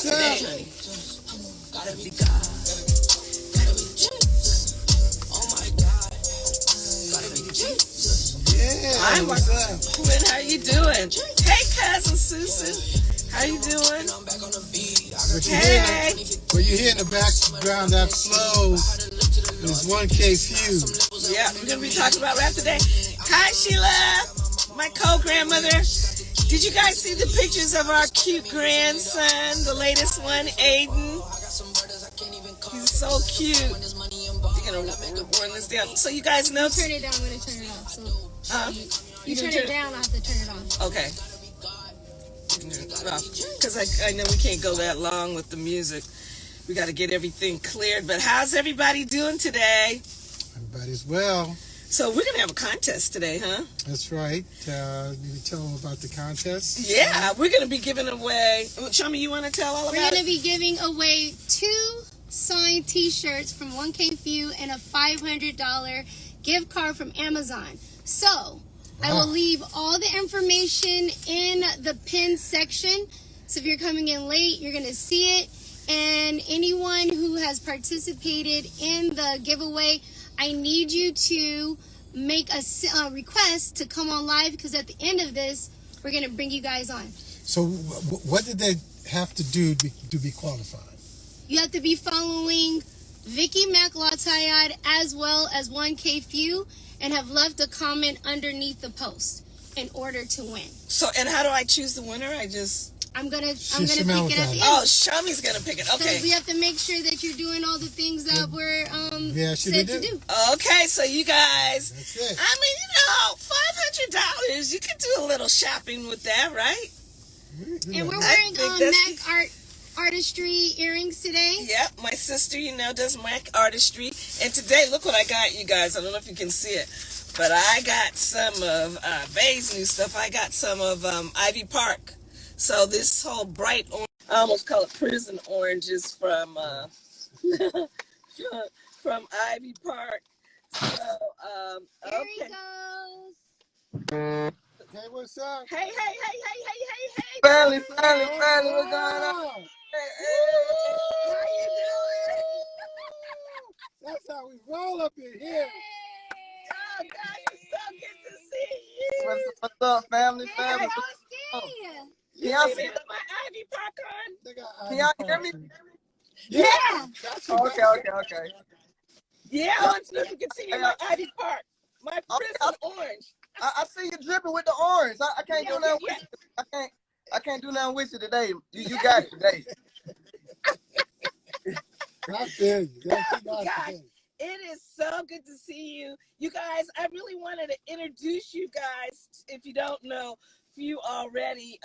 what's up? Today, honey. Gotta be God. Gotta be Jesus. Oh my God. Gotta be Jesus. Yeah, Hi, what's up? Quinn. How you doing? Hey, cousin Susan. How you doing? Hey. What you hear in the background, that flow is 1K Phew. Yeah, we're gonna be talking about rap today. Hi, Sheila, my co-grandmother. Did you guys see the pictures of our cute grandson, the latest one, Aiden? He's so cute. You're gonna run this down. So you guys know. Turn it down. I'm gonna turn it off. So you turn it down. I have to turn it off. Okay. Because I know we can't go that long with the music. We got to get everything cleared. But how's everybody doing today? Everybody's well. So we're going to have a contest today, huh? That's right. You tell them about the contest? Yeah, we're going to be giving away. Shami, you want to tell all about it? We're going to be giving away 2 signed t-shirts from 1K Phew and a $500 gift card from Amazon. So I will leave all the information in the pin section. So if you're coming in late, you're going to see it. And anyone who has participated in the giveaway, I need you to make a request to come on live, because at the end of this, we're going to bring you guys on. So what did they have to do to be qualified? You have to be following Vicky McLaughlin as well as 1K Phew and have left a comment underneath the post in order to win. So, and how do I choose the winner? I'm gonna pick it at the end. Oh, Shami's gonna pick it. Okay. So we have to make sure that you're doing all the things that we're said to do. Okay, so you guys. That's it. I mean, $500. You can do a little shopping with that, right? And we're wearing Mac Artistry earrings today. Yep, my sister, does Mac Artistry. And today, look what I got, you guys. I don't know if you can see it, but I got some of Bay's new stuff. I got some of Ivy Park. So this whole bright orange, I almost call it prison oranges from from Ivy Park. So, There he goes. Hey, what's up? Hey. Family, what's going on? Hey. How you doing? That's how we roll up in here. Oh, God, it's so good to see you. What's up, family? Hey, You see my Ivy Park on? Can y'all hear me? Yeah. Okay. Yeah, on so you can see my Ivy Park. My prison orange. I see you dripping with the orange. I can't do nothing with you. I can't do nothing with you today. You got it today. I feel you. Oh, gosh. It is so good to see you. You guys, I really wanted to introduce you guys, if you don't know Phew already.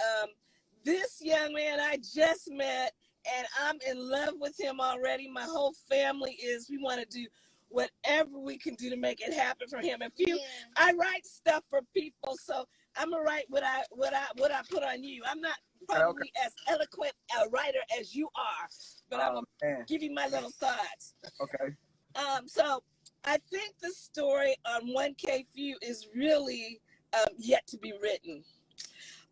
This young man I just met, and I'm in love with him already. My whole family is. We want to do whatever we can do to make it happen for him. And Phew, I write stuff for people, so I'm gonna write what I put on you. I'm not probably as eloquent a writer as you are, but I'm gonna give you my little thoughts. Okay. So I think the story on 1K Phew is really yet to be written.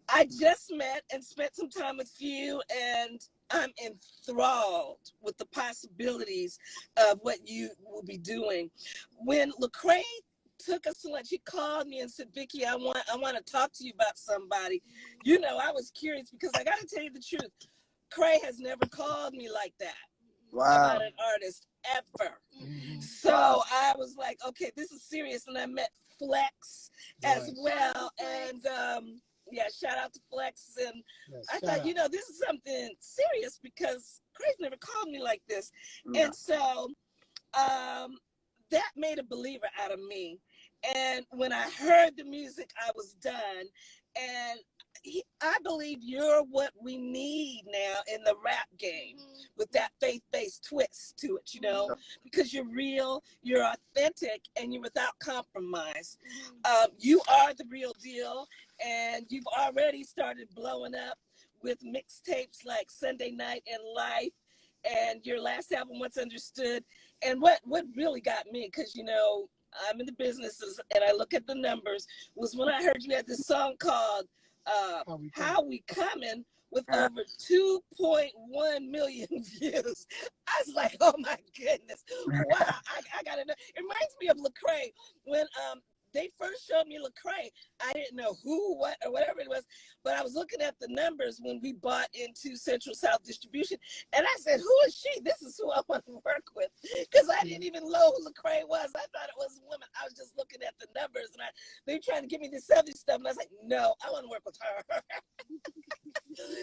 I just met and spent some time with Phew, and I'm enthralled with the possibilities of what you will be doing. When Lecrae took us to lunch, he called me and said, Vicky, I want to talk to you about somebody. I was curious because I got to tell you the truth. Crae has never called me like that about an artist ever. So I was like, okay, this is serious. And I met Flex as well. And shout out to Flex. And I thought, this is something serious because Crae's never called me like this. And so that made a believer out of me. And when I heard the music, I was done. And I believe you're what we need now in the rap game with that faith-based twist to it, because you're real, you're authentic, and you're without compromise. You are the real deal, and you've already started blowing up with mixtapes like Sunday Night and Life, and your last album, What's Understood. And what really got me, because, I'm in the businesses and I look at the numbers, was when I heard you had this song called How We Coming with over 2.1 million views. I was like, oh my goodness. Wow. I gotta know. It reminds me of Lecrae. When they first showed me Lecrae, I didn't know who, what, or whatever it was, but I was looking at the numbers when we bought into Central South Distribution, and I said, who is she? This is who I want to work with, because I didn't even know who Lecrae was. I thought it was a woman. I was just looking at the numbers, and they were trying to give me the 70s stuff, and I was like, no, I want to work with her.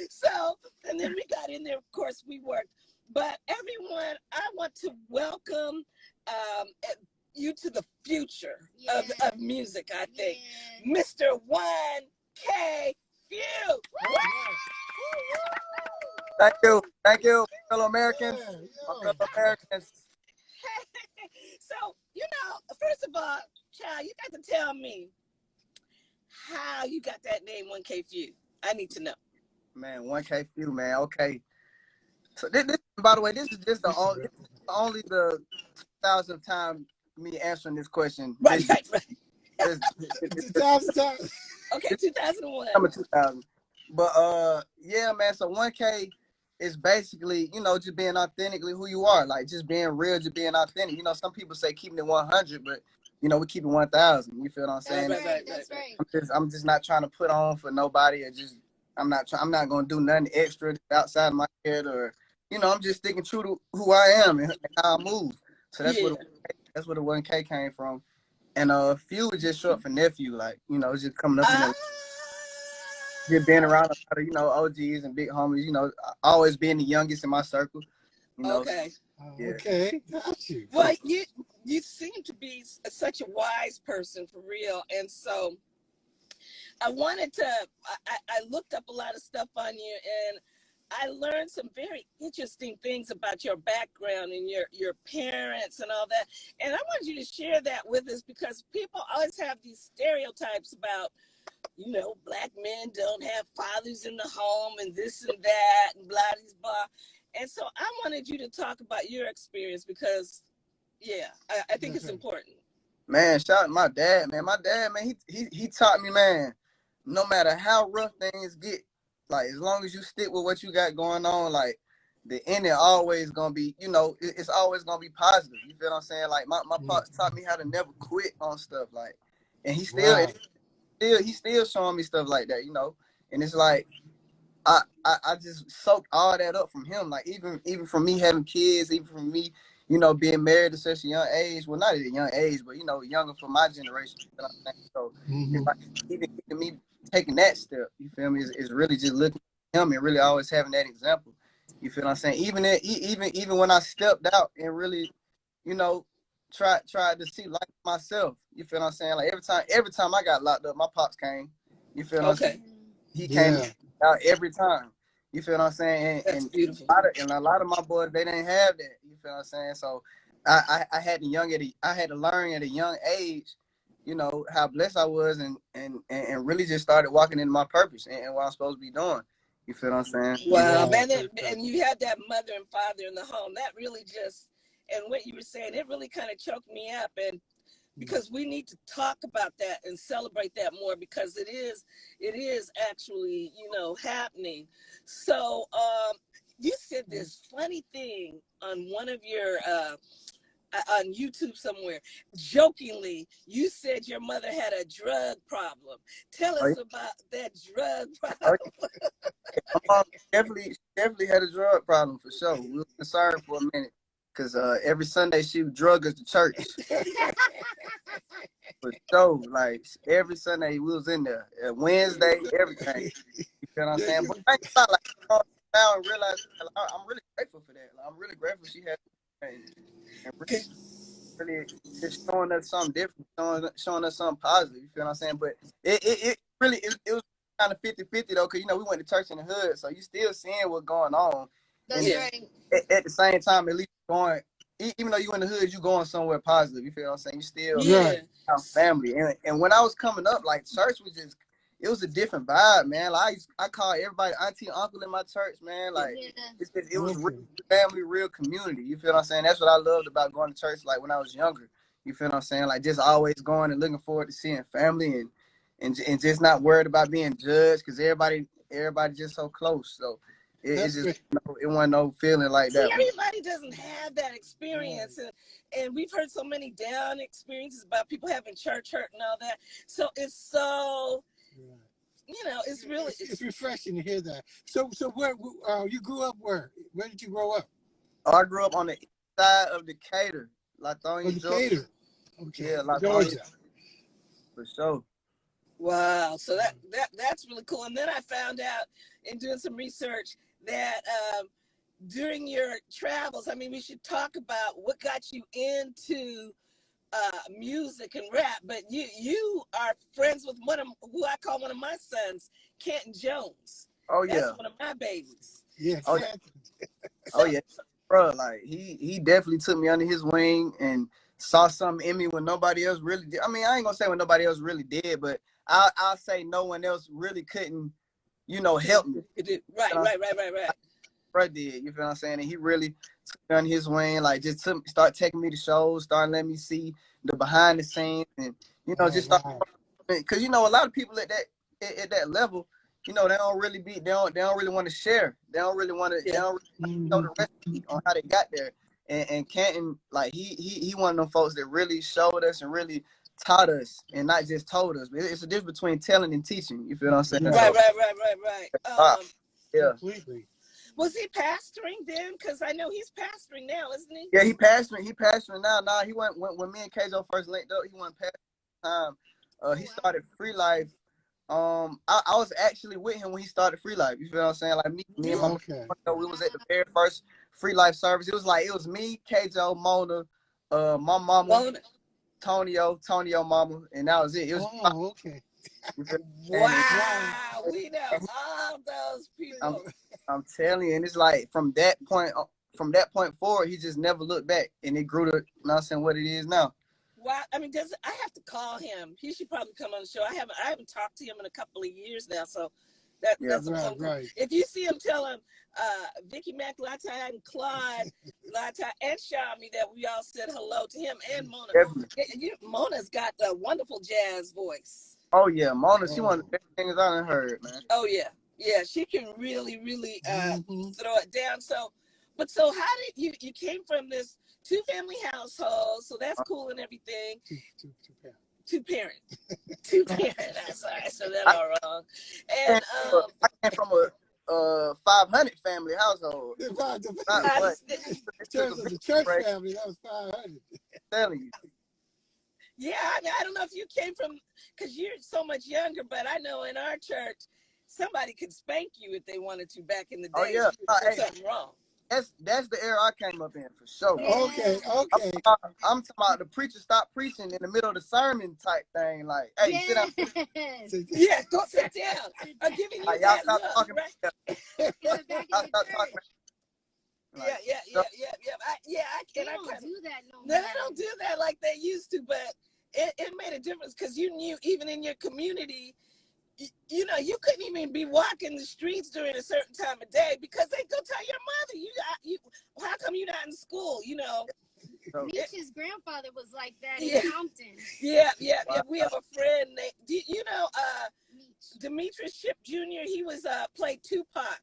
So, and then we got in there, of course, we worked. But everyone, I want to welcome you to the future of music, I think. Mr. 1K Phew. Thank you, fellow Americans. My fellow Americans. So, first of all, child, you got to tell me how you got that name 1K Phew. I need to know. Man, 1K Phew, man. Okay. So this, by the way, this is just the only the 2000th time me answering this question. Right. 2000 times. Okay, 2001. Number 2000. But yeah, man. So 1K is basically, just being authentically who you are, like just being real, just being authentic. Some people say keeping it 100, but we keep it 1000. You feel what I'm saying? That's right. I'm just not trying to put on for nobody, or just I'm not gonna do nothing extra outside of my head, or I'm just sticking true to who I am and how I move. So that's where the 1K came from. And Phew is just short for nephew, like it's just coming up in the just being around a lot of OGs and big homies. Always being the youngest in my circle. Okay. Yeah. Okay, got you. Well, you seem to be such a wise person, for real, and so I wanted to. I looked up a lot of stuff on you, and I learned some very interesting things about your background and your parents and all that. And I want you to share that with us, because people always have these stereotypes about, Black men don't have fathers in the home and this and that and blah, blah, blah. And so I wanted you to talk about your experience, because, I think it's important. Man, shout out to my dad, man. My dad, man, he taught me, man, no matter how rough things get, like, as long as you stick with what you got going on, like, the end is always gonna be, it's always gonna be positive. You feel what I'm saying? Like, my pops taught me how to never quit on stuff, like, and he's still showing me stuff like that, and it's like, I just soaked all that up from him. Like, even from me having kids, even from me, being married at such a young age. Well, not at a young age, but younger for my generation. You know what I'm saying? So it's like, even me taking that step, you feel me, is really just looking at him and really always having that example. You feel what I'm saying? Even when I stepped out and really, tried to see life myself. You feel what I'm saying? Like, every time I got locked up, my pops came. You feel what I'm saying? He came out every time. You feel what I'm saying? That's beautiful. And a lot of my boys, they didn't have that. You feel what I'm saying? So I had to learn at a young age, how blessed I was, and really just started walking into my purpose and what I'm supposed to be doing. You feel what I'm saying? Wow, man, and you had that mother and father in the home. That really just, and what you were saying, it really kind of choked me up. And because we need to talk about that and celebrate that more, because it is actually, happening. So you said this funny thing on one of your on YouTube somewhere, jokingly, you said your mother had a drug problem. Tell us about that drug problem. My mom definitely had a drug problem, for sure. We were concerned for a minute, because every Sunday she would drug us to church. For sure, like, every Sunday we was in there. Wednesday, everything. You feel what I'm saying? But I ain't like, now and realize, I'm really grateful for that. Like, I'm really grateful she had, and really just showing us something different, showing us something positive. You feel what I'm saying? But it was kind of 50-50 though, because we went to church in the hood, so you still seeing what's going on. That's right. At the same time, at least going, even though you in the hood, you going somewhere positive. You feel what I'm saying? You still family. And when I was coming up, like, church was just, it was a different vibe, man. Like, I called everybody auntie, uncle in my church, man. Like, it was real family, real community. You feel what I'm saying? That's what I loved about going to church, like, when I was younger. You feel what I'm saying? Like, just always going and looking forward to seeing family, and just not worried about being judged, because everybody everybody just so close. So it's That's just great. it wasn't no feeling like See, that. everybody doesn't have that experience, and we've heard so many down experiences about people having church hurt and all that. So it's so, it's really It's refreshing to hear that. So where you grew up? Where did you grow up? I grew up on the east side of Decatur, Oh, Lithonia, Georgia. Decatur. Okay, Yeah, Lithonia, Georgia. for sure. wow. So that's really cool. And then I found out in doing some research that during your travels, I mean, we should talk about what got you into music and rap. But you are friends with who I call one of my sons, Canton Jones. Oh That's yeah. one of my babies. Yes. Oh yeah. Oh yeah. Bro, like he definitely took me under his wing and saw something in me when nobody else really did. I mean, I ain't gonna say when nobody else really did, but I'll say no one else really couldn't, help me. Right. Bro did, you feel what I'm saying? And he really took me under his wing, like just start taking me to shows, start letting me see the behind the scenes, and Oh, just start, wow. because a lot of people at that level, they don't really really want to share. They don't really want to. They don't really know the recipe on how they got there. And Canton, like he one of them folks that really showed us and really taught us, and not just told us. But it's a difference between telling and teaching. You feel what I'm saying? Yeah. So, Right. yeah. Completely. Was he pastoring then? Because I know he's pastoring now, isn't he? Yeah, he pastoring. He pastoring now. Nah, he went when me and Keizo first linked up. He went pastoring time. He started Free Life. I was actually with him when he started Free Life. You feel what I'm saying? Like me and my brother, we was at the very first Free Life service. It was me, Keizo, Mona, my mama, Tonio mama, and that was it. It was okay. Wow, we know all those people. I'm telling you, and it's like from that point forward, he just never looked back, and it grew to, what it is now. Wow, I mean, I have to call him. He should probably come on the show. I haven't talked to him in a couple of years now, so that's right. If you see him, tell him Vicky Mac, Lata, and Claude, Lata, and Shami that we all said hello to him and Mona. Mona's got a wonderful jazz voice. Oh yeah, Mona, she one of the best things I done heard, man. Oh yeah, she can really throw it down. So how did you came from this 2-family household? So that's cool and everything. Two parent. I'm sorry, I said that all wrong. And I came from a 500 family household. In terms of the church family, that was 500. Telling you. Yeah, I mean, I don't know if you came from, because you're so much younger, but I know in our church, somebody could spank you if they wanted to back in the day. Oh yeah, if something wrong. That's the era I came up in for sure. Okay. I'm talking about the preacher stopped preaching in the middle of the sermon type thing. Like, hey, sit down. Yeah, go sit down. I'm giving you y'all stop talking. right? Y'all stop talking. Like, yeah. They don't do that no more. They don't do that like they used to, but it made a difference because you knew even in your community, you couldn't even be walking the streets during a certain time of day because they go tell your mother, how come you're not in school? Meech's grandfather was like that in Compton. Yeah. We have a friend named, Demetrius Ship Jr. He was played Tupac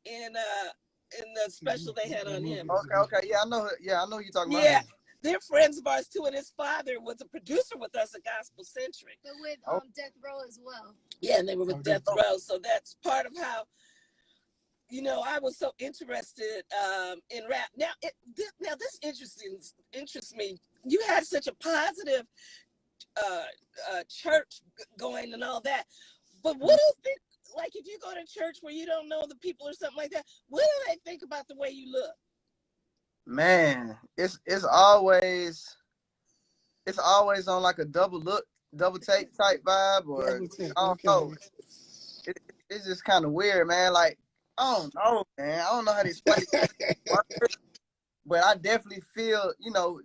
in the special they had on him. Okay. Yeah, I know who you're talking about. Yeah. They're friends of ours too, and his father was a producer with us at Gospel Centric. But with Death Row as well. Yeah, and they were with Death Row, so that's part of how, I was so interested in rap. Now, this interests me. You had such a positive church going and all that, but what do you think? Like, if you go to church where you don't know the people or something like that, what do they think about the way you look? Man, it's always on like a double take type vibe, or I don't know. It's just kind of weird, man. Like, I don't know, man. I don't know how to explain it, but I definitely feel,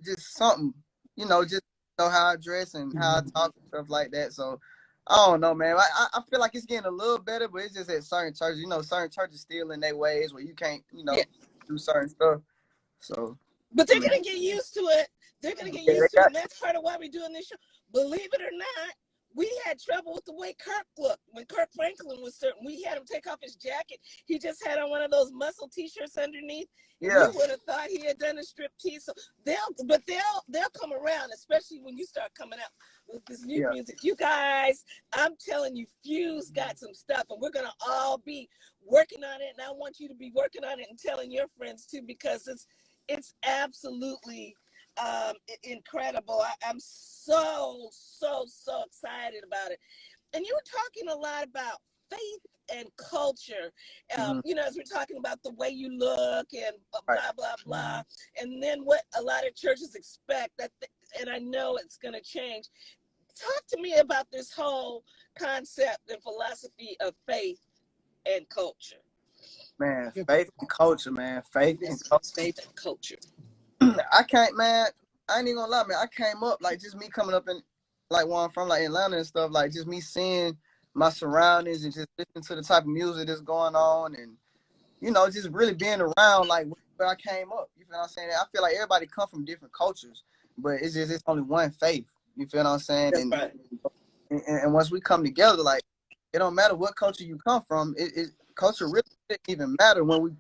just something, just how I dress and how I talk and stuff like that. So I don't know, man. I feel like it's getting a little better, but it's just at certain churches, certain churches still in their ways where you can't, do certain stuff. So, but they're gonna get used to it. They're gonna get used to it, and that's part of why we're doing this show. Believe it or not, we had trouble with the way Kirk looked. When Kirk Franklin was certain, we had him take off his jacket. He just had on one of those muscle t-shirts underneath. Yeah. You would have thought he had done a strip tease. So they'll come around, especially when you start coming out with this new music. You guys, I'm telling you, Phew's got some stuff, and we're gonna all be working on it. And I want you to be working on it and telling your friends too, because it's absolutely incredible. I'm so excited about it. And you were talking a lot about faith and culture, you know, as we're talking about the way you look and blah blah blah, and then what a lot of churches expect, and I know it's going to change. Talk to me about this whole concept and philosophy of faith and culture. Man, faith and culture, man. Faith and culture. I can't, man. I ain't even gonna lie, man. I came up like just me coming up in like where I'm from, like Atlanta and stuff, like just me seeing my surroundings and just listening to the type of music that's going on, and you know, just really being around like where I came up. You feel what I'm saying? I feel like everybody come from different cultures, but it's only one faith. You feel what I'm saying? That's right. And once we come together, like it don't matter what culture you come from. Culture really didn't even matter when we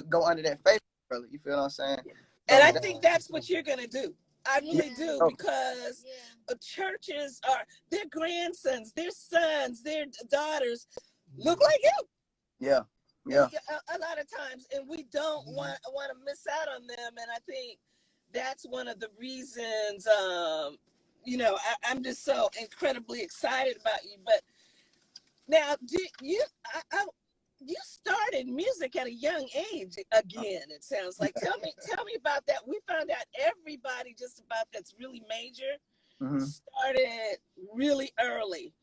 go under that faith umbrella. You feel what I'm saying? And I think that's what you're gonna do. I really do, because churches are their grandsons, their sons, their daughters look like you. Yeah. A lot of times, and we don't want to miss out on them. And I think that's one of the reasons. You know, I'm just so incredibly excited about you. But now, you started music at a young age again, it sounds like. Tell me about that. We found out everybody just about that's really major started really early.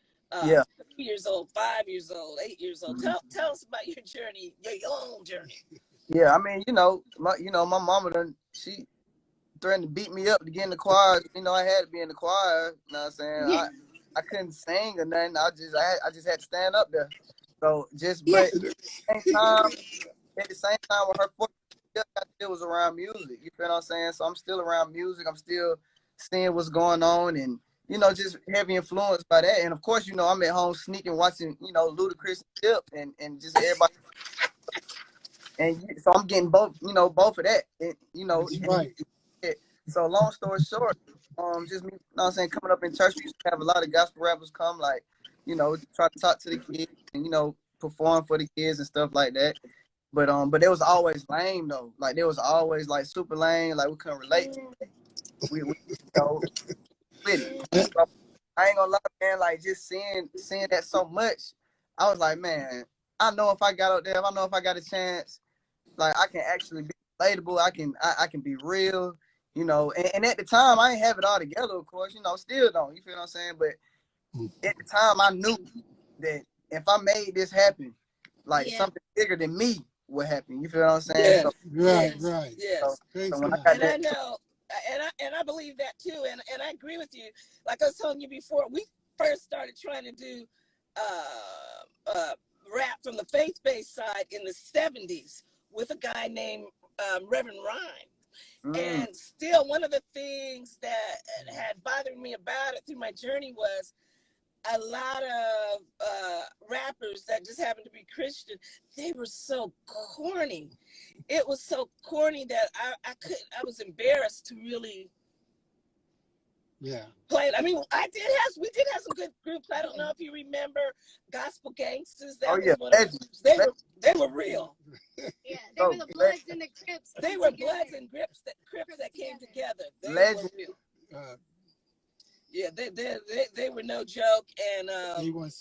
3 years old, 5 years old, 8 years old. Tell us about your journey, your own journey. Yeah, I mean, my mama she threatened to beat me up to get in the choir. You know, I had to be in the choir. You know what I'm saying? Yeah. I couldn't sing or nothing. I just had to stand up there. So but at the same time with her, it was around music. You feel what I'm saying? So I'm still around music. I'm still seeing what's going on, and you know, just heavy influenced by that. And of course, you know, I'm at home sneaking watching, you know, Ludacris and Tip and just everybody. And so I'm getting both of that. And, you know, so long story short, just me, you know what I'm saying, coming up in church, we used to have a lot of gospel rappers come, like, you know, try to talk to the kids and, you know, perform for the kids and stuff like that. But it was always lame though. Like they was always like super lame, like we couldn't relate to it. We you know, with it. So, I ain't gonna lie, man, like just seeing that so much, I was like, man, I know if I got up there, I know if I got a chance, like I can actually be relatable, I can be real, you know. And at the time I ain't have it all together, of course, you know, still don't, you feel what I'm saying? But at the time I knew that if I made this happen, like something bigger than me would happen. You feel what I'm saying? Yes. So, right. Yes. So when I got that, I know, and I believe that too, and I agree with you. Like I was telling you before, we first started trying to do rap from the faith-based side in the 70s with a guy named Reverend Rhyme. And still, one of the things that had bothered me about it through my journey was a lot of rappers that just happened to be Christian, they were so corny. It was so corny that I was embarrassed to really play it. I mean, we did have some good groups. I don't know if you remember Gospel Gangsters. That was one of the, they were real. Yeah, they were the Bloods and the Crips. They were Bloods and Crips that came together. They were real. Yeah, they were no joke, and A1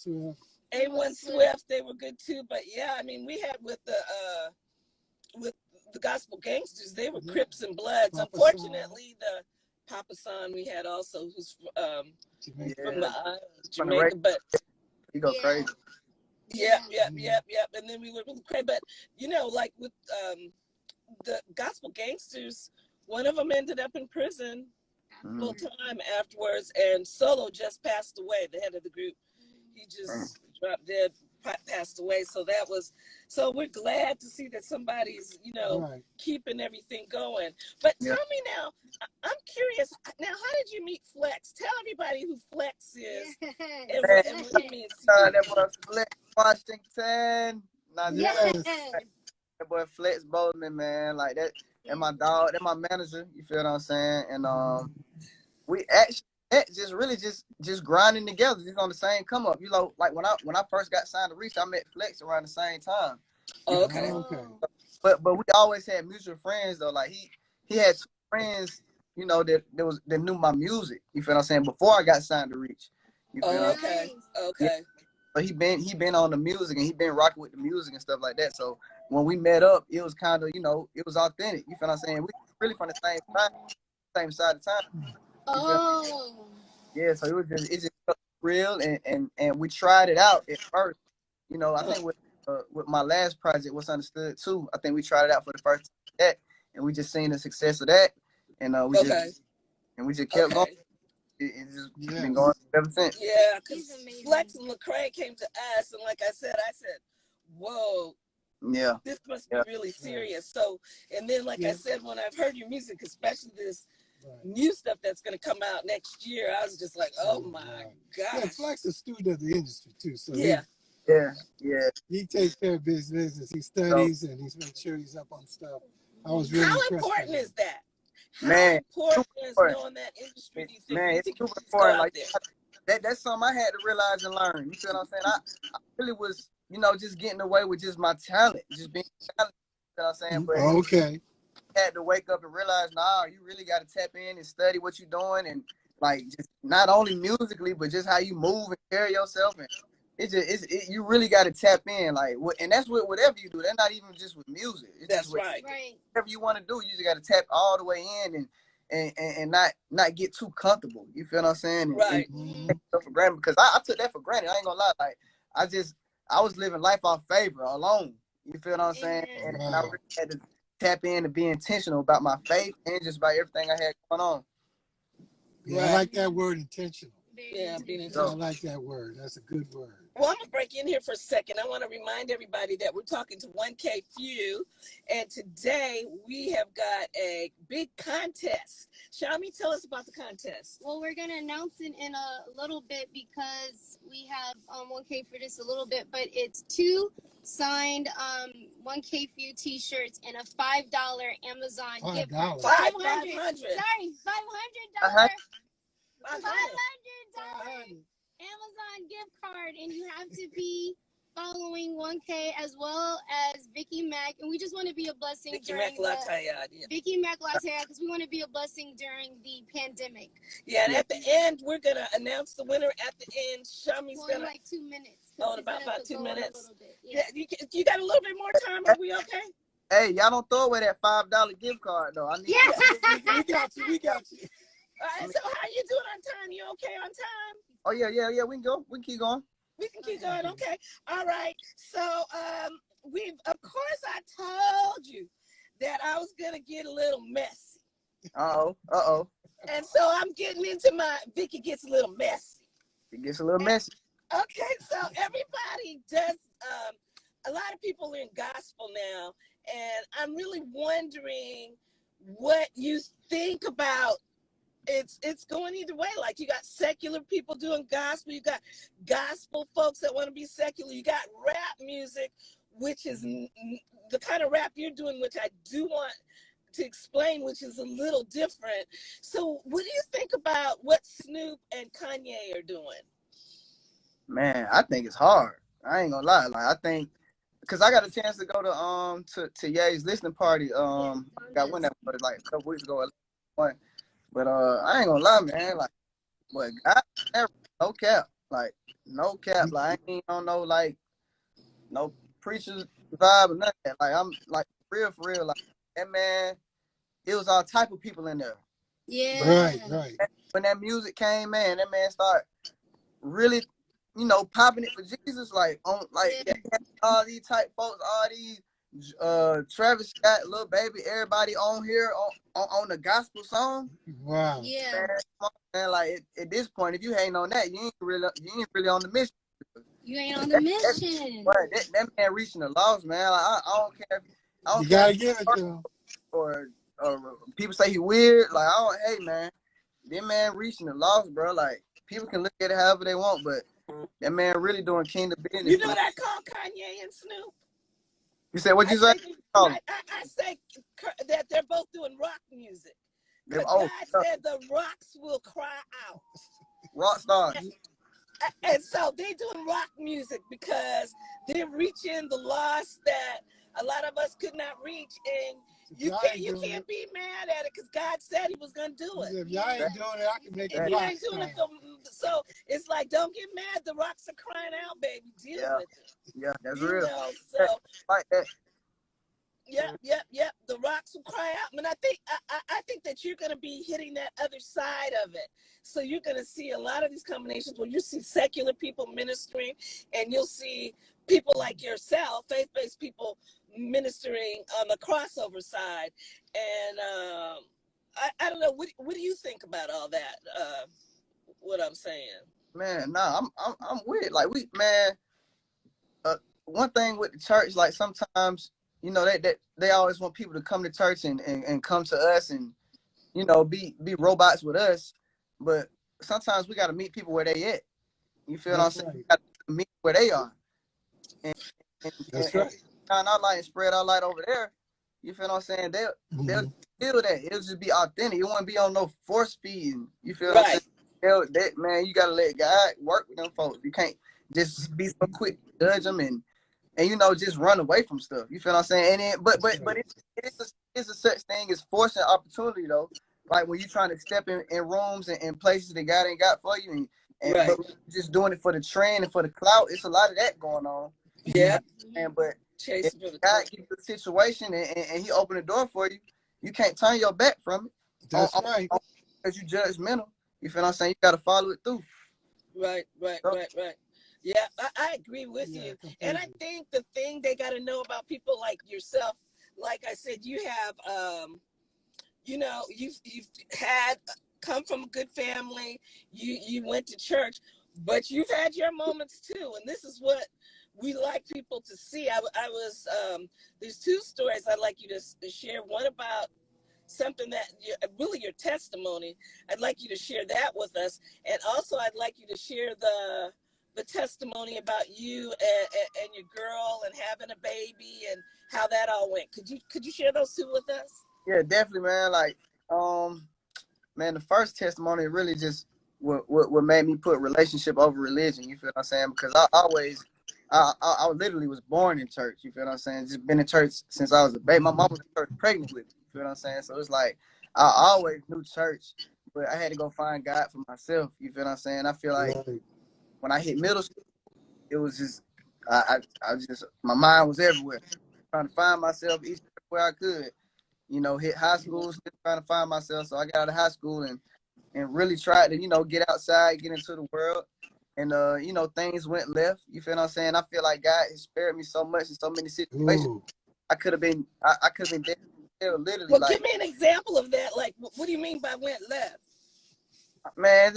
Swift, they were good too. But yeah, I mean, we had with the Gospel Gangsters, they were Crips and Bloods. Unfortunately, the Papa San we had also, who's from Jamaica, but he go crazy. Yep. And then we were really crazy, but you know, like with the Gospel Gangsters, one of them ended up in prison full time afterwards, and Solo just passed away, the head of the group. He just dropped dead passed away. So that was, so we're glad to see that somebody's, you know, Right. keeping everything going. But Yeah. tell me now, I'm curious. Now, how did you meet Flex? Tell everybody who Flex is and Man, what he means to you. that boy Flex Washington. Not just Yes. that boy Flex Bozeman, man. Like that. And my dog, that my manager. You feel what I'm saying? And we actually just really just grinding together, just on the same come up. You know, like when I first got signed to Reach, I met Flex around the same time. Oh, okay. Okay. But we always had mutual friends though. Like he had two friends, you know, that knew my music. You feel what I'm saying? Before I got signed to Reach. You feel Oh, what I'm okay. Yeah. Okay. But he been on the music and he been rocking with the music and stuff like that. So when we met up, it was kind of, you know, it was authentic. You feel what I'm saying? We really from the same side of town. You feel? Oh. Yeah, so it just felt real, and we tried it out at first. You know, I Uh, think with my last project, What's Understood too. I think we tried it out for the first time that, and we just seen the success of that, and okay. we just kept going. Okay. It just been Yes. going ever since. Yeah, because He's amazing. Flex and Lecrae came to us, and like I said, whoa, Yeah, this must be yeah, really serious. So, and then, like I Yeah. said, when I've heard your music, especially this Right. new stuff that's going to come out next year, I was just like, oh my Right. Yeah, gosh. Flex is a student of the industry too, so Yeah, yeah. he takes care of his business. He So studies and he's making sure he's up on stuff. I was really how impressed with important him. is that? How man, important super is important. knowing that industry? Do you think? Man, Do you it's think you super just go important. out Like there? that's something I had to realize and learn. You feel what I'm saying? I really was, you know, just getting away with just my talent, just being talented. You know what I'm saying? But Okay. had to wake up and realize, nah, you really got to tap in and study what you're doing, and like just not only musically, but just how you move and carry yourself. And you really got to tap in, like, and that's with whatever you do. That's not even just with music. It's That's just with right. Right. whatever you want to do. You just got to tap all the way in and not get too comfortable. You feel what I'm saying? And Right. take stuff for granted, because I took that for granted. I ain't gonna lie. Like I was living life off favor alone. You feel what I'm saying? Amen. And I Wow. really had to tap in and be intentional about my faith and just about everything I had going on. Yeah, I Right. like that word intentional. Very Yeah, being intentional. I intentional. like that word. That's a good word. Well, I'm gonna break in here for a second. I want to remind everybody that we're talking to 1K Phew, and today we have got a big contest. Shami, tell us about the contest. Well, we're gonna announce it in a little bit because we have 1K for this a little bit, but it's 2 signed 1K Few T-shirts and a $5 Amazon gift card. $5. 500. Sorry, $500. Uh-huh. $500 Amazon gift card, and you have to be following 1K as well as Vicky Mac, and we just want to be a blessing Vicky during Mac Lataya. Vicky Mac Latte, because we want to be a blessing during the pandemic. Yeah, and at the end, we're gonna announce the winner. At the end, Shami's Well, in gonna. like 2 minutes. Oh, in about 2 go on minutes. a little bit. Yeah, you got a little bit more time. Are we okay? Hey, y'all don't throw away that $5 gift card though. I need. Yeah. We got you. We got you. All right. So how you doing on time? You okay on time? Oh yeah. We can go. We can keep going. We can keep going. Okay. All right. So we've of course I told you that I was gonna get a little messy. Uh oh. And so I'm getting into my Vicky gets a little messy. It gets a little messy. Okay, so everybody does a lot of people are in gospel now, and I'm really wondering what you think about it's going either way. Like you got secular people doing gospel, you got gospel folks that want to be secular, you got rap music, which is the kind of rap you're doing, which I do want to explain, which is a little different. So what do you think about what Snoop and Kanye are doing? Man, I think it's hard. I ain't gonna lie. Like I think, cause I got a chance to go to Ye's listening party. I went that was like a couple weeks ago. But I ain't gonna lie, man. Like, but God, no cap. Like, no cap. Like, I ain't on no like no preachers vibe or nothing. Like, I'm like for real. Like that man, it was all type of people in there. Yeah. Right. When that music came, man, that man started really, you know, popping it for Jesus. Like on like all these type folks, all these Travis Scott, Lil Baby, everybody on here on the gospel song. Wow. Yeah. Man, come on, man, like at this point, if you ain't on that, you ain't really on the mission. You ain't on the mission. That man reaching the lost, man. Like, I don't care. I You don't care gotta if give it to him. or people say he weird. Like I don't. Hey man, that man reaching the lost, bro. Like people can look at it however they want, but that man really doing kingdom business. You know what I call Kanye and Snoop? You said what I you say? say, Oh, I say that they're both doing rock music. Because oh, God said the rocks will cry out. rock stars. And so they're doing rock music because they're reaching the lost that a lot of us could not reach. And you can't be mad at it because God said he was going to do it. If y'all ain't doing it, I can make If it you rock ain't doing it, star. so it's like, don't get mad. The rocks are crying out, baby. Deal with it. Yeah, that's You real. know, so Like that. Yep. The rocks will cry out. And I think that you're going to be hitting that other side of it. So you're going to see a lot of these combinations where you see secular people ministering, and you'll see people like yourself, faith-based people ministering on the crossover side. And I don't know. What do you think about all that? What I'm saying? Man, nah, I'm with it. Like one thing with the church, like sometimes, you know, they always want people to come to church and come to us and, you know, be robots with us. But sometimes we got to meet people where they at. You feel what I'm saying? Right. We got to meet where they are. And Right. shine our light and spread our light over there. You feel what I'm saying? They'll feel that. It'll just be authentic. You won't be on no force feeding. You feel what I'm saying? Man, you got to let God work with them folks. You can't just be so quick to judge them and you know, just run away from stuff. You feel what I'm saying? And then, but it's a such thing as forcing opportunity though. Like when you're trying to step in rooms and places that God ain't got for you, but just doing it for the trend and for the clout. It's a lot of that going on. Yeah. But if God gives you a situation and he open the door for you, you can't turn your back from it. That's right. Because you judgmental. You feel what I'm saying? You got to follow it through. Right. Yeah, I agree with you. Completely. And I think the thing they got to know about people like yourself, like I said, you have, you know, you've had come from a good family. You went to church, but you've had your moments too. And this is what we like people to see. I was, there's two stories I'd like you to share. One about something that really your testimony. I'd like you to share that with us, and also I'd like you to share the testimony about you and your girl and having a baby and how that all went. Could you share those two with us? Yeah, definitely, man. Like, man, the first testimony really just what made me put relationship over religion. You feel what I'm saying? Because I literally was born in church. You feel what I'm saying? Just been in church since I was a baby. My mom was in church pregnant with me. You feel what I'm saying? So it's like I always knew church, but I had to go find God for myself. You feel what I'm saying? I feel like when I hit middle school, it was just I just my mind was everywhere, trying to find myself each where I could. You know, hit high school, still trying to find myself. So I got out of high school and really tried to, you know, get outside, get into the world. And, you know, things went left. You feel what I'm saying? I feel like God has spared me so much in so many situations. Ooh. I could have been dead, literally. Well, like, give me an example of that. Like, what do you mean by went left? Man,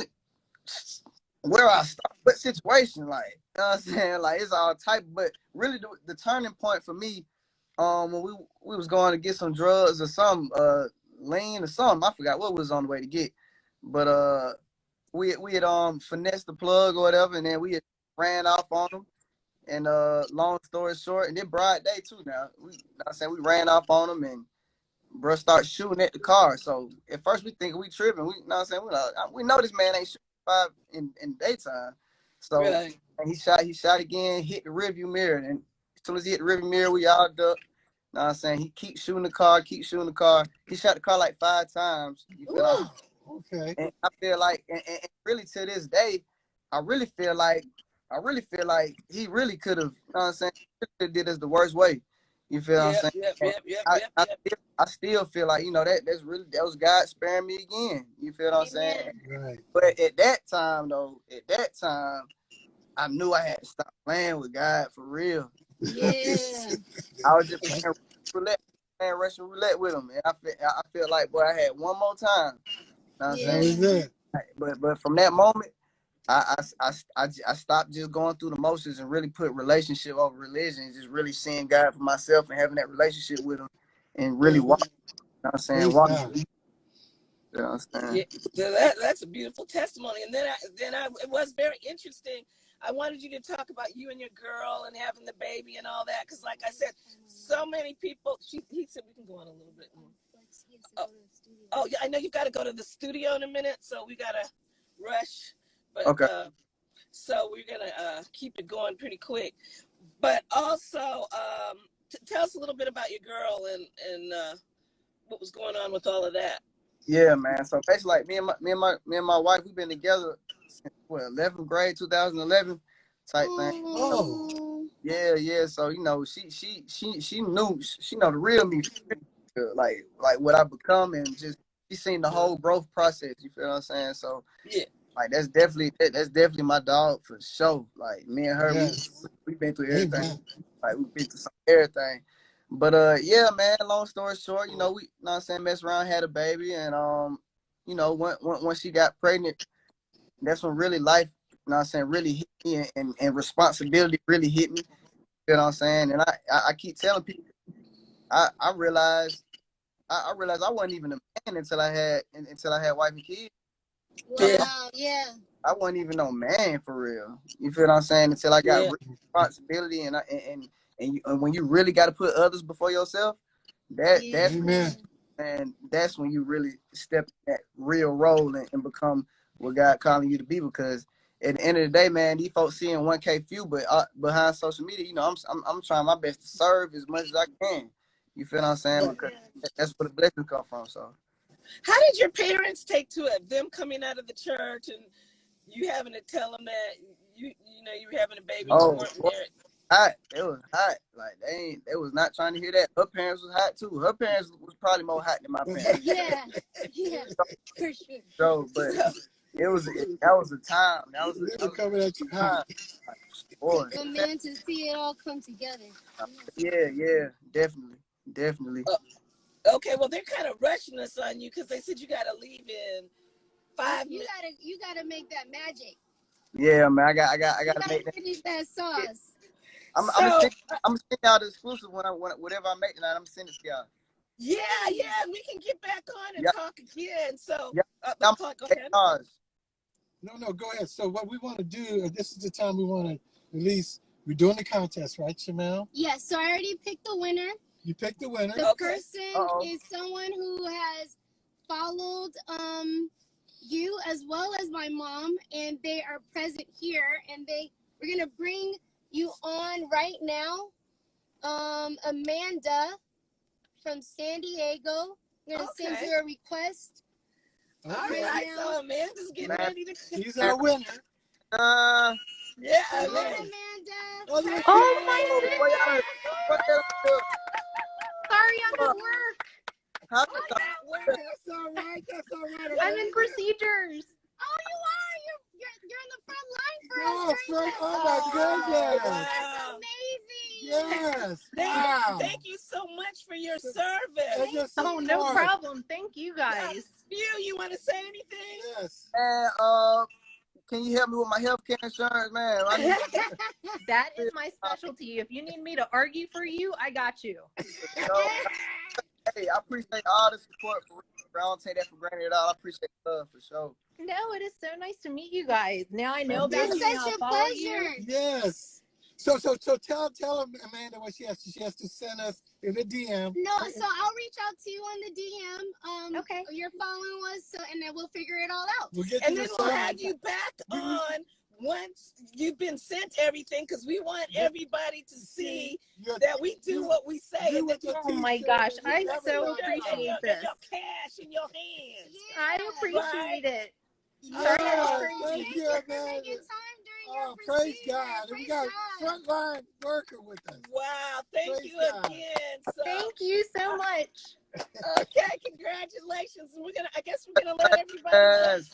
where I start, what situation? Like, you know what I'm saying? Like, it's all type. But really, the turning point for me, when we was going to get some drugs or some lean or something, I forgot what we was on the way to get. But we had finessed the plug or whatever, and then we had ran off on them. And long story short, and then broad day too. Now we ran off on them, and bro start shooting at the car. So at first we think we tripping. We know this man ain't shooting in daytime. So and he shot again, hit the rearview mirror, and as soon as he hit the rearview mirror, we all ducked. Know what I'm saying? He keeps shooting the car. He shot the car like 5 times. You feel like, okay. And I feel like, and really to this day, I really feel like he really could have, you know what I'm saying? He could have did this the worst way. You feel what I'm saying? I still feel like, you know, that was God sparing me again. You feel what I'm saying? Right. But at that time, I knew I had to stop playing with God for real. Yeah. I was just playing Russian roulette with him, and I feel like, boy, I had one more time. You know what I'm saying? But from that moment, I stopped just going through the motions and really put relationship over religion, just really seeing God for myself and having that relationship with him and really Yeah. walk, you know what I'm saying? Praise Walk, God. you know what I'm Yeah, saying? so that's a beautiful testimony. And then it was very interesting. I wanted you to talk about you and your girl and having the baby and all that, because like I said, so many people. He said we can go on a little bit more. Oh, oh yeah, I know you've got to go to the studio in a minute, so we gotta rush. But Okay. so we're gonna keep it going pretty quick. But also, tell us a little bit about your girl and what was going on with all of that. Yeah, man. So basically, like me and my wife, we've been together since what 11th grade, 2011 type thing. So, Oh, Oh, yeah. So you know, she knew she know the real me, like what I become, and just she seen the whole growth process. You feel what I'm saying? So Yeah, like that's definitely my dog for sure. Like me and her, yes. we've been through everything. Amen. Like we've been through everything. But yeah, man. Long story short, you know, we, you know what I'm saying, messed around, had a baby, and you know, once she got pregnant, that's when really life, you know what I'm saying, really hit me, and responsibility really hit me. You know what I'm saying? And I keep telling people, I realized I realized I wasn't even a man until I had wife and kids. yeah, wow, yeah. I wasn't even no man for real. You feel what I'm saying? Until I got yeah, real responsibility, and when you really got to put others before yourself, Yeah. that's Amen. and that's when you really step in that real role, and become what God calling you to be. Because at the end of the day, man, these folks seeing 1K Phew, but behind social media, you know, I'm trying my best to serve as much as I can. You feel what I'm saying? yeah. Because that's where the blessings come from. So. How did your parents take to it? Them coming out of the church and you having to tell them that you know you were having a baby and you Oh, weren't boy, married. hot. It was hot. Like they was not trying to hear that. Her parents was hot too. Her parents was probably more hot than my parents. Yeah, yeah, for sure. So, but So, that was a time. They That were was coming at you a hot. time. Like, boy, But man, to see it all come together. yeah, definitely. okay, well they're kind of rushing us on you because they said you got to leave in five You minutes. you gotta make that magic. Yeah, man. I You gotta gotta make that. finish that sauce. I'm So gonna send y'all the exclusive when whatever I make tonight. I'm gonna send it to y'all. yeah, we can get back on and Yeah, talk again. So, yeah. but I'm go gonna ahead. ours. No, go ahead. So what we want to do, this is the time we want to release. We're doing the contest, right, Shamel? Yes, so I already picked the winner. You picked the winner. The Okay. person is someone who has followed you as well as my mom, and they are present here, and we're gonna bring you on right now. Amanda from San Diego. I'm gonna send Okay. you a request. All Okay. right. now. So Amanda's getting Man, ready to. She's our winner. Yeah, Come on, Amanda. Amanda. Oh, there she Oh my is. before y'all, what the hell? Sorry, I'm at work. How Oh, the that works. That's all right. That's all right. I'm in procedures. Oh, you are. You're in the front line for us Yes, right right. now. Oh, my goodness. That's Wow. amazing. Yes. Thank, Wow. thank you so much for your And service. your Oh, no support. problem. Thank you guys. Phew, you want to say anything? Yes. man? Can you help me with my healthcare insurance, man? I need That is my specialty. If you need me to argue for you, I got you. so, hey, I appreciate all the support for real. I don't take that for granted at all. I appreciate the love for sure. No, it is so nice to meet you guys. Now I know Thank about you. you and Such I'll a follow you. pleasure. Yes. So tell Amanda what she has to. She has to send us in the DM. No, so I'll reach out to you on the DM. Okay. You're following us, so and then we'll figure it all out. We'll get And you then the we'll song. have you back on once you've been sent everything, because we want everybody to see that we do what we say. And that you Oh my gosh, I so appreciate this. your cash in your hands. I Yeah. appreciate it. Yeah, Sorry, I'm crazy. thank you, for Amanda. making time during Oh, your praise procedure. God. And we Praise got God. frontline worker with us. Wow, thank Praise you God. again. So, Thank you so much. okay, congratulations. I guess we're gonna let everybody know. Yes.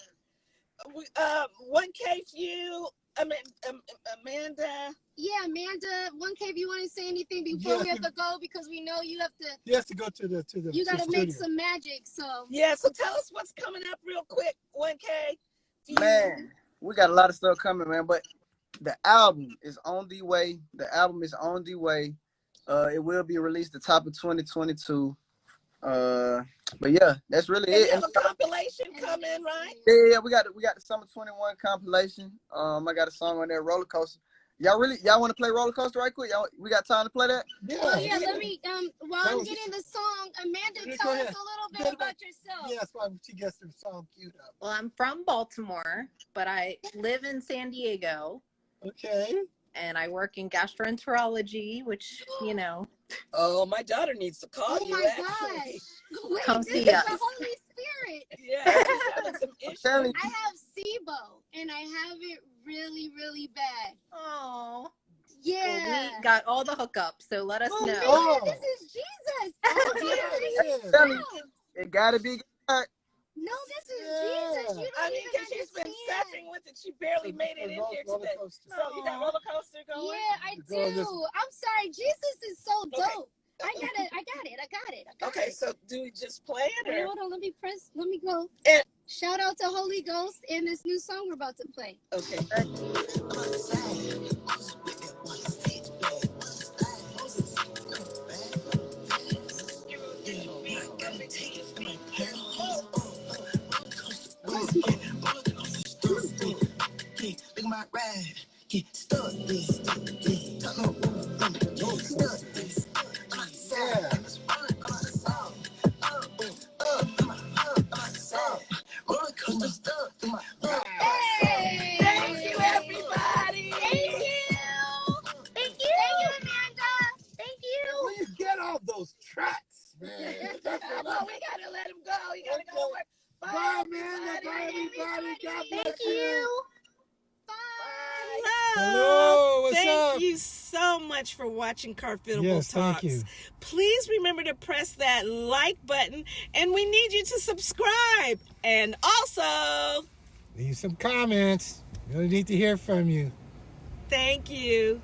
1K Phew, Amanda. Yeah, Amanda, 1K, if you want to say anything before we have to go, because we know you have to. He has to go to the You got to studio. make some magic. So Yeah, so tell us what's coming up real quick, 1K. Man, we got a lot of stuff coming, man. But the album is on the way. It will be released the top of 2022. But yeah, that's really And it. you have a compilation coming, right? Yeah, we got the Summer 21 compilation. I got a song on there, Roller Coaster. Y'all want to play Roller Coaster right quick? We got time to play that? Oh yeah, let me while I'm getting the song, Amanda, tell us a little bit about yourself. Yes, while she gets the song queued up. Well, I'm from Baltimore, but I live in San Diego. Okay. And I work in gastroenterology, which, you know. Oh, my daughter needs to call you. Oh my gosh. Wait, Come this see is us. the Holy Spirit. Yeah, she's having some issues. I have SIBO, and I have it really, really bad. Oh. Yeah. Well, we got all the hookups, so let us know. Oh, this is Jesus. Oh, Yeah. It gotta be God. No, this is Jesus. You don't even she's been understand. suffering with it. She barely made it in here today. So you got roller coaster going? Yeah, I do. I'm sorry. Jesus is so dope. I got it. Okay, so do we just play it? Wait, Or? hold on. Let me go. And, shout out to Holy Ghost and this new song we're about to play. Okay. Look at my ride, get stuck this, Hey, thank you, everybody. Thank you, Amanda. Thank you. Where you get all those tracks, man? Well, we gotta let him go. You gotta go work. Bye, man. Bye, everybody. God bless Thank you. Hello. What's Thank up? you so much for watching Carfitable Yes, Talks. thank you. Please remember to press that like button, and we need you to subscribe. And also, leave some comments. Really need to hear from you. thank you.